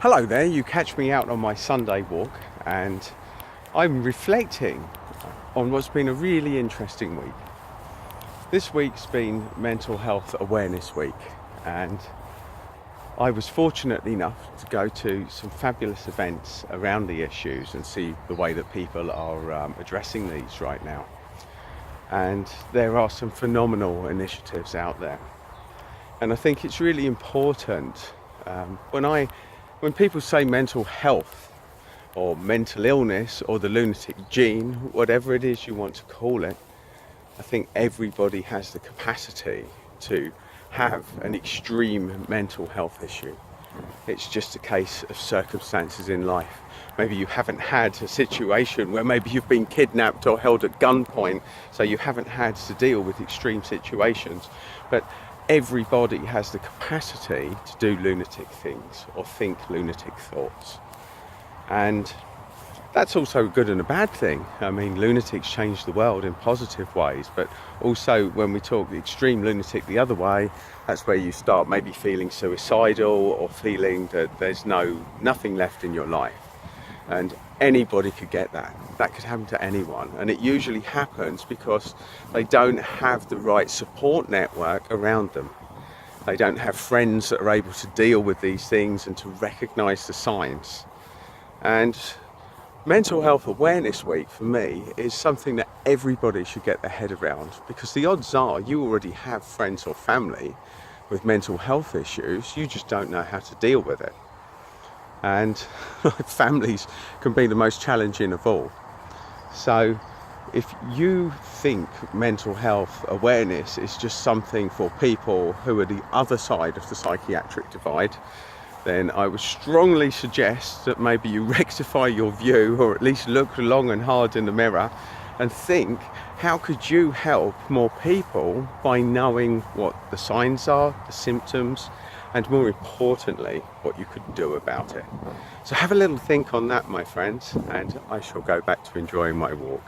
Hello there, you catch me out on my Sunday walk and I'm reflecting on what's been a really interesting week. This week's been Mental Health Awareness Week and I was fortunate enough to go to some fabulous events around the issues and see the way that people are addressing these right now. And there are some phenomenal initiatives out there. And I think it's really important when people say mental health or mental illness or the lunatic gene, whatever it is you want to call it, I think everybody has the capacity to have an extreme mental health issue. It's just a case of circumstances in life. Maybe you haven't had a situation where maybe you've been kidnapped or held at gunpoint, so you haven't had to deal with extreme situations. But everybody has the capacity to do lunatic things or think lunatic thoughts. And that's also a good and a bad thing. I mean, lunatics change the world in positive ways, but also when we talk the extreme lunatic the other way, that's where you start maybe feeling suicidal or feeling that there's nothing left in your life. And anybody could get that. That could happen to anyone. And it usually happens because they don't have the right support network around them. They don't have friends that are able to deal with these things and to recognize the signs. And Mental Health Awareness Week for me is something that everybody should get their head around, because the odds are you already have friends or family with mental health issues, you just don't know how to deal with it. And families can be the most challenging of all. So if you think mental health awareness is just something for people who are the other side of the psychiatric divide, then I would strongly suggest that maybe you rectify your view, or at least look long and hard in the mirror and think, how could you help more people by knowing what the signs are, the symptoms, and more importantly, what you could do about it. So have a little think on that, my friends, and I shall go back to enjoying my walk.